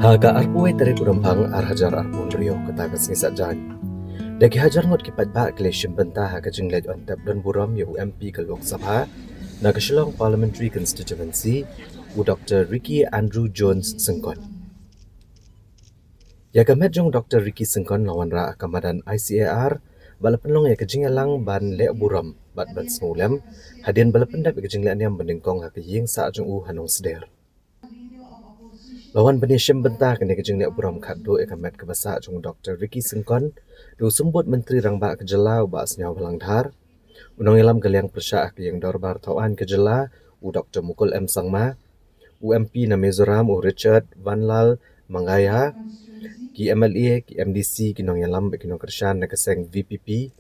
Haga arpuai tarik urampang arhajar arpun rio katagas ngisat jan. Dagi hajar ngot kipat ba keleshim bentah haga jinglet ontap dan buram ya UMP ke Lok Sabha naga Shillong Parliamentary Constituency u Dr. Ricky Andrew Jones Sengkon. Ya gamet jong Dr. Ricky Sengkon lawan ra akamadan ICAR balapan long ya kejingelang ban le buram bat ban smulem hadian balapan dap kejinglet niam beningkong haka ying sa jong u hanong seder. Lawan penishim bentah kini kejing nek buram kado ekamet kebasa jung Dr. Ricky Sengkon du sumbut Menteri Rangba Kejela u ba asnyau Belangdhar unang ilam galiang persya ke yang dorbar tawan Kejela u Dr. Mukul M Sangma u MP na Mizoram u Richard Vanlal Mangaya ki MLA ki MDC kinong ilam kinong kersyan na keseng VPP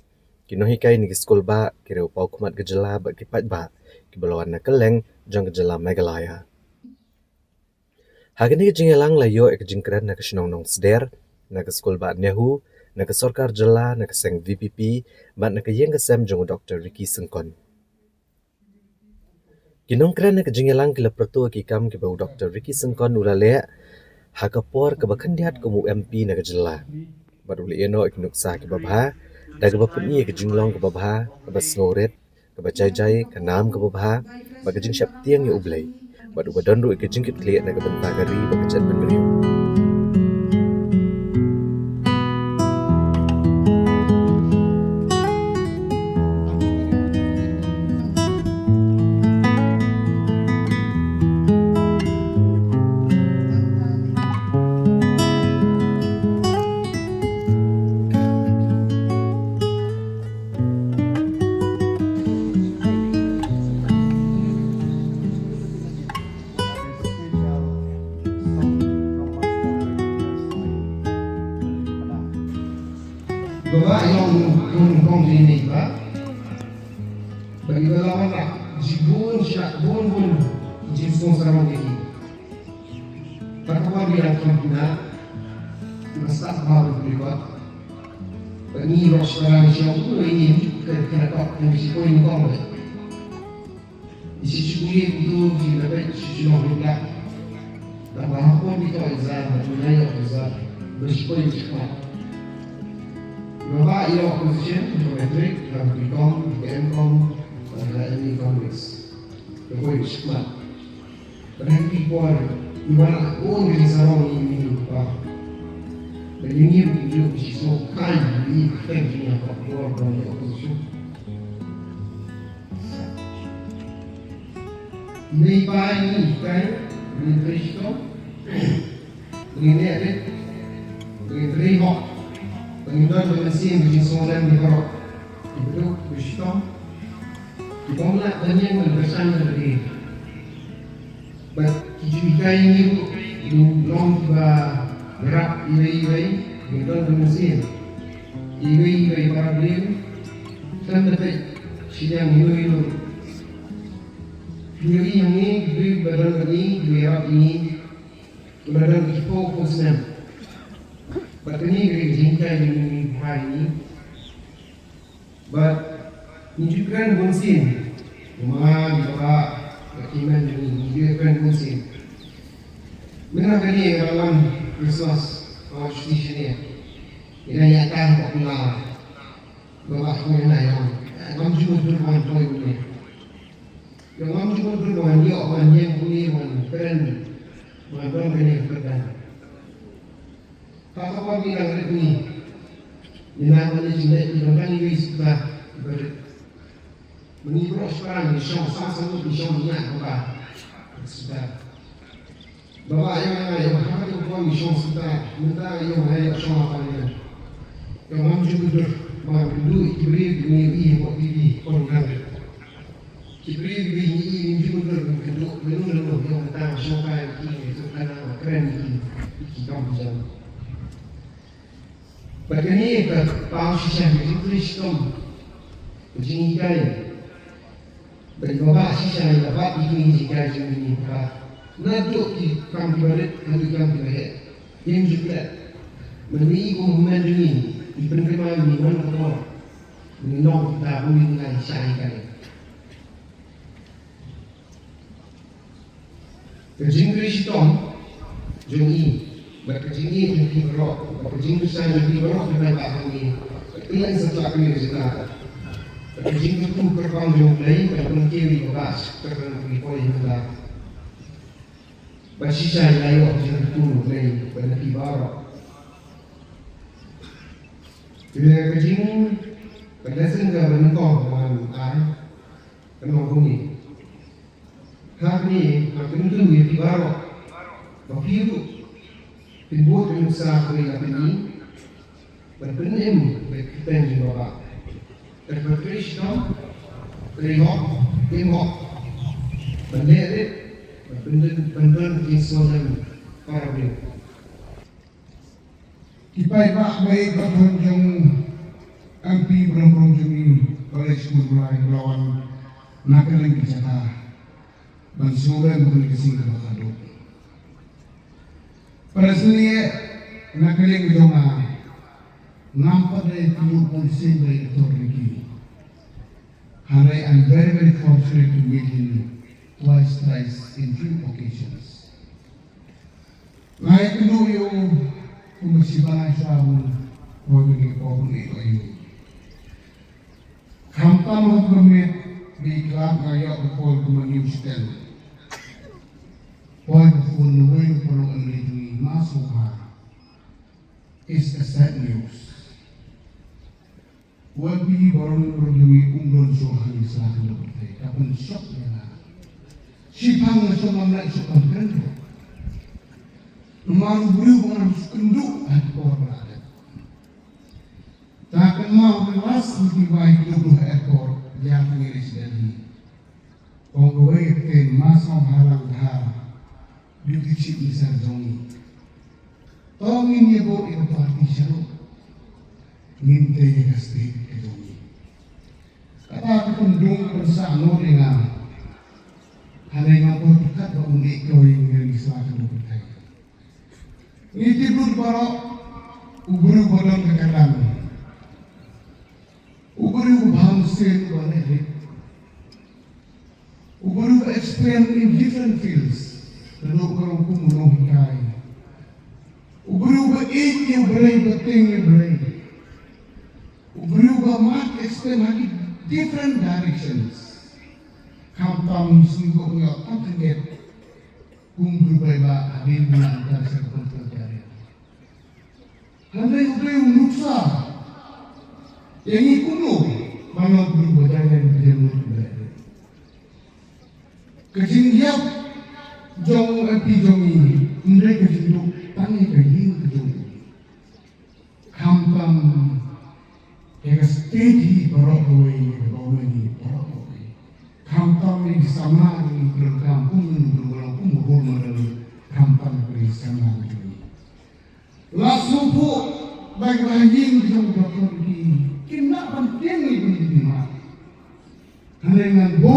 kinong hikai ni skul ba kira upau kumat Kejela ba kipat ba ki belawan na keleng jang Kejela Meghalaya. Hagani kejingelang layo ekejingkran na kesinong nong seder na ke skul ba nehu na ke sorkar jela na keseng VPP bat na ke yeng kesem jong Dr. Ricky Sengkon. Kinong kran na kejingelang kila pertu kikam ke bau Dr. Ricky Sengkon ulale hakapor ke bakandiat ke MP na ke jela. Bat uli eno ikinuksa ke babha da ke bapuni kejinglong ke babha ke basnoret ke bajai-jai ke nam ke babha ba kejing syap tiang ya ublay. Badu badondu ikejingkit kliat na kabentagari bakachat benriu. Bapak yang kong ini pak, bagi belawan tak jibun syak bun jibun sekarang ini. Pertama bilang kena masak baru berikut. Bagi los sekarang siapa tu ini kena kok yang risiko ini kong. Di sisi kulit itu dapat sisi nombor dan bahkan kita exam, dunia exam berisiko yang cepat. Bapak ia opposition geometrik dan Bicom, BMCom dan ini Congress. Jokowi Smart. Berhenti kuat di mana pun di sarang ini Pak. Dan ini video siswa kain di pentingnya Pak keluar dari opposition. Ini Pak ini kain ini Kristo, ini ada, ini Rihok. Pengidot bermesin berjinsolan di korok duduk bersyukur dibonglah banyak bersama dari kijui ini long tiba gerak ibai pengidot bermesin ibai para beliau kan dapat sidang ilu video yang ini diberi badan ini diwerap ini badan kipo posnam. Batini gari jingkai ini hari ini, but menunjukkan bensin, rumah dibawa bakiman ini menunjukkan bensin. Mengenai ini dalam resource justice ini, ini nyata popular, bawa kena yang juga berbuat toy ini, yang juga berbuat dia orang yang punya orang keren, orang ini keren. Kakak bilang ini, dengan manajemen dilakukan ini sudah menibur sekarang di sama-sama di sana apa sudah. Bapak yang mana yang kami sudah minta yang mana sama apa ni? Yang mana juga dulu kibri ini buat ini program. Kibri ini juga belum yang tentang siapa ini itu karena keren ini kamu jangan. Bagani ke pausisan di Kristum jingkai bagi bapak sisa yang dapat ini jingkai ini pak naduk di kampi barat naduk kampi barat yang juga menunggu momen ini di penerima ini mana menolak tak boleh dengan syarikat. Kejing Kristum jung ini berkecing ini lebih berok, berkecing besar lebih berok daripada kami. Ilan satu kami rezeki. Berkecing itu berkau jauh lain pada mengkiri bekas terkena pengikoi hendak. Bersisa layu jangan itu lain pada tibarok. Bila kecing pada sehingga menengkau dengan air penuh bumi. Kami akan itu tibarok. Bapiru Pembuat yang besar kami ini berpenem kita yang juga terperkristam terihok timok benderet berpenem insulan para beliau. Kipai pak baik berkunjung MP berkunjung ini College Mulai melawan nakaling bicara bansuran komunikasi kebahagiaan. Para sini nakaling bidonga nampak dari timur polisi dari otoriti. Hari I'm very fortunate to meet him thrice in few occasions. Ngayon ko yung kumisibahan siya mo wabing ipobong ito yun. Kampa mo gamit di club ngayon ko po kumanyus tel. Why the phone no way for ang lady masuha is a sad news. Wabi baron problemi umron so hangis sa akin ng kapag shock niya na. Sipang na sa mga isang ganda. Numaru beliau mengambil kenduk hati orang berada. Takkan mau kelas mengkibai 20 ekor yang mengiris dari Ponggoy ke masang halang dhar di kecil besar zongi. Tongin niya po ito parti siya ro. Ngintay niya kastig ke zongi. Kata kundung bersama dengan hanay nga po dekat ba undi ikaw yung nilisakan ng pagkay. Ngitibur barok uburu bodong kekalan. Uburu ubhamsin banerik. Uburu expand in different fields. Lalu karong kumuno hikay. Uburu ba eat yung beray bating yung beray. Uburu ba mat expand lagi different directions. Kampang sungguh nga pagkaget kung berubah ba adil na antara sa pagkakari. Handai udah yung nuksa yang ikuno mga berubah dahil berjamur berada. Kejingyap jong api jongi undai kejinduk tangi kajing kejung. Kampang yang steady barokoi barokoi barokoi. Kampang yang sama dengan berkampung berwalaupun berhormat dalam kampang bersama ini. Langsung po baik-baik yang dokter ini kena penting itu diterima. Dengan bu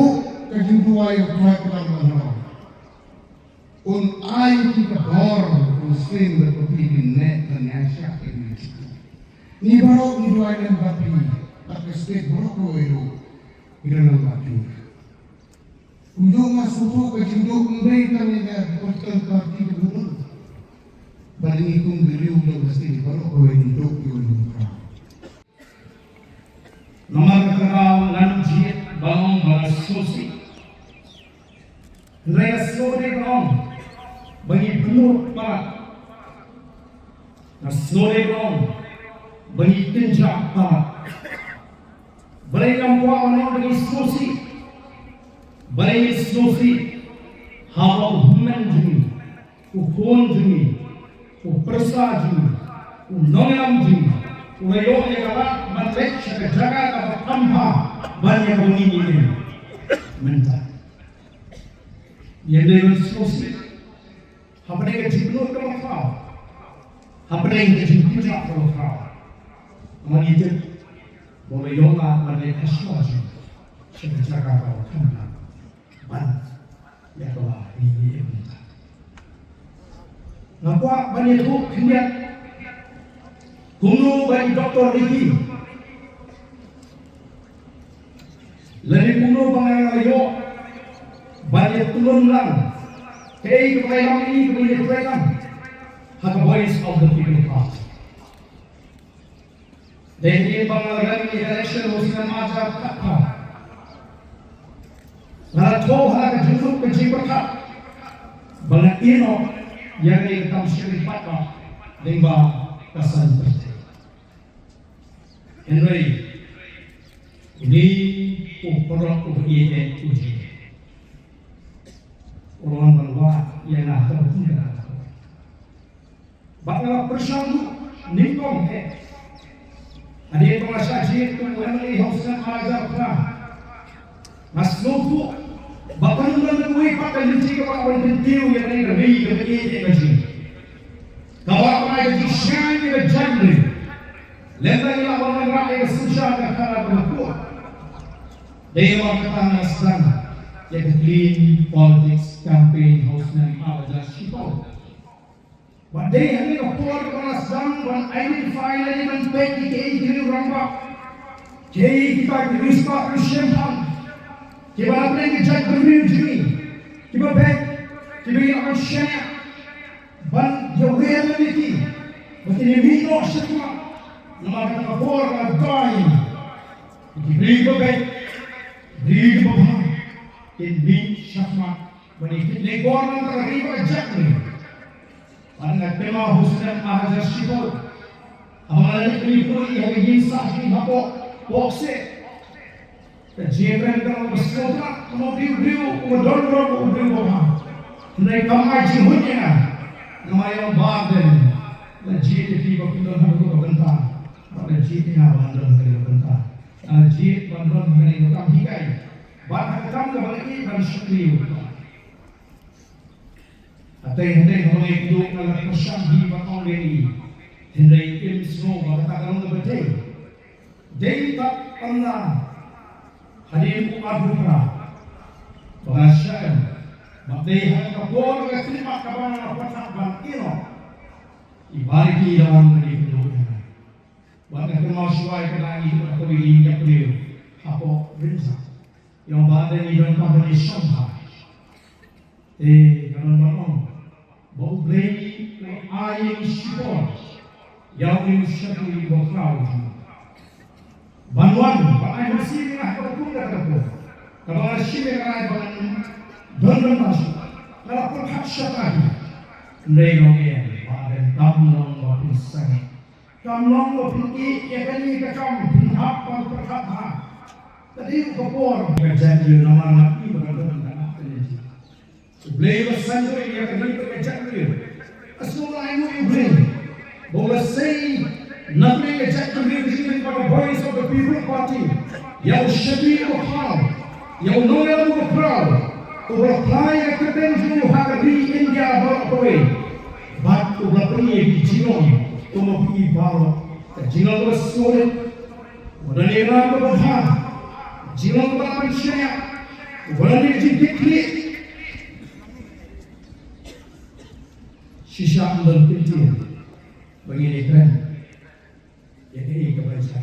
kejumpa yang kuat dalam un ay kita bor muslim berpikir net dan Asia ini. Ni barok ni dua yang bapi tak state barok itu dalam bapi. Ujung masuk ke jinduk mereka yang parti betul. Balik ikung beliau udah pasti kalau kau hidup yung nomor kenal lanjut bangun berasusi. Resore bangun bagi penuh parat. Resore bangun bagi tinjak parat. Berikan puan bagi susi. Bagi susi halau human jumi, ukon jumi. Upersa jumi, unonam jumi, uayo negara matrek jaga atau tanpa banyak bunyi mentah. Yang dengan sosial, apa yang kejipur kalau kau, apa yang kejipur kalau kau, mengikat boleh yoga boleh aswaj, jaga atau tanpa ban, ya kalau ini mentah. Nampak banyak tu kemudian kuno bagi Dr. Ricky lagi kuno banyak ayo banyak turun lang kei kepada ini kepada kepada at the voice of the people party. Dahil pangalagay ni election mo sila maajab kakha. Narato halaga junuk ke jibakat. Bangat ino yang ikam syari patah lingba kasan perte. Henry ini uporok ubiye uji. Orang berbuat yang nak terbuka. Bakal persyalu ningkong Adik pengasih itu mengenai hausan ajar perang. Mas lupu, bapak nungan menui pakai licik kepada pentiu yang ini lebih kebetulan macam. Kalau apa yang disyain dengan jangkrik, lembang yang orang rakyat susah kerana berkuat. Dia berkata nasran, yang clean politics campaign hausan ajar sipol. But they have been a poor person, but identify element back the case in the Ramba. Jay, if I could restart the champagne, if I bring a jack of the to me, give a back, give me a share, but your reality, but in the middle of Shakma, no matter the poor are dying. If you bring a back, bring a back, in me, Shakma, when they go on the river, exactly. Karena tema husnan ajar sipol, amalan pelipur yang insah di hapok bokse, kejian kalau bersekolah, kalau biu mendorong bohong, mereka maji hunya, nama yang badan, kejian di bawah pintu bentar, kejian yang bandar dari bentar, kejian bandar dari kami hikai, bahkan kami kembali bersyukur. Hentay hong hidup dalam persyang bakal ini. Hentay ilmu semua berkatakan untuk betul. Dia tak pernah hadir umat pengasyaan. Maknanya hanya kapur ke terima kabar apa bangkino. Ibariki dalam hidupnya. Bahkan kemasuai ke langit atau dirinya beliau. Apa rinsa. Yang badan ini dan kabar Shanghai. Kalau bau brei air sipol yang disyakui bokau banwan bakai bersih lah berpun terpun kalau bersih dengan bangun masuk kalau pun hak syakari mereka pada tamlong wapin sangat tamlong wapin yang kini kekam hak perkata tadi kapor kerjaan nama nabi berada Beliau bersandar yang akan berkecak beliau. Semua itu beliau. Boleh say nothing kecak beliau disini pada voice of the people party. Yang syabih berhal, yang loyal berperal, berpelai ketentu hari India berawal. Bat berpelai di Jinon, pergi bawa. Jinon bersulit, modalnya berhal. Jinon berpencet, modalnya diklik. Sisa ambil penting bagi ikan yang ini kebaca.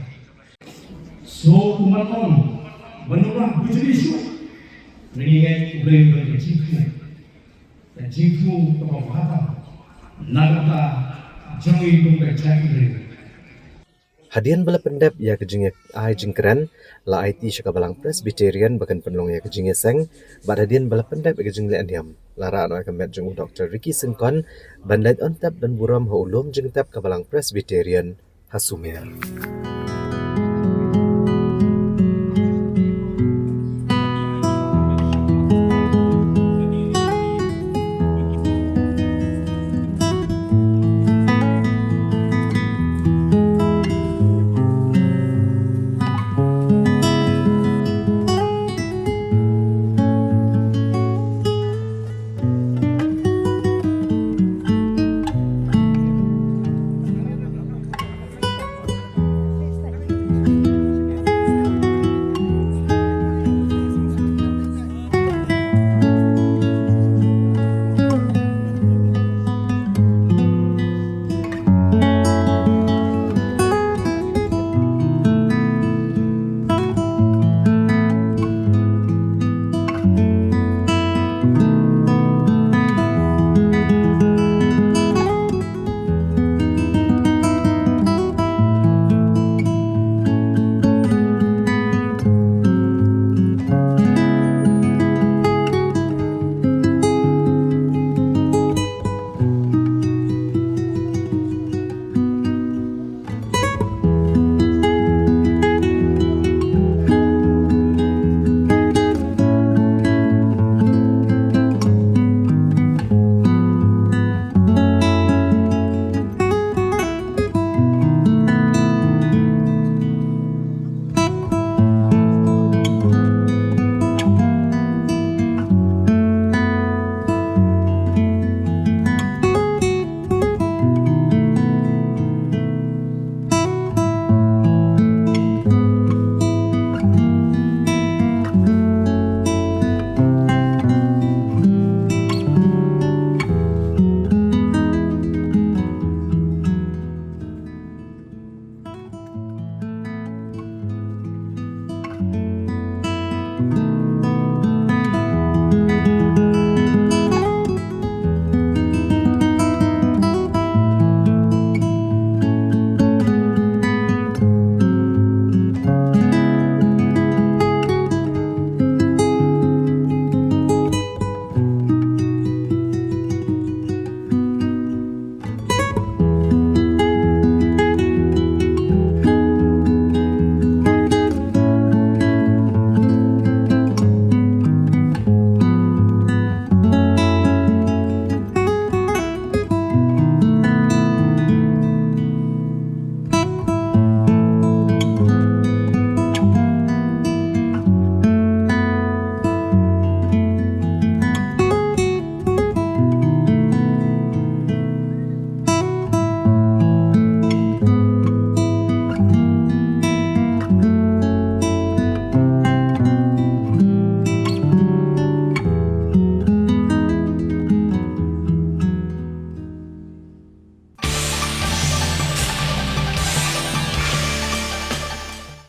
So kumaton menurut bujuri su mengingat beliau berjitu dan jitu kebawatan nagata jangi membaca ini. Hadian bala pendap ya kejingnya ai jingkran la IT syakabalang Presbyterian bahkan penlong ya kejingnya seng bad hadian bala pendap ya kejingnya andiam lara anu akamet jeng Dr. Ricky Sengkon bandait ontap dan buram haulum jeng tap kabalang Presbyterian Hasumer.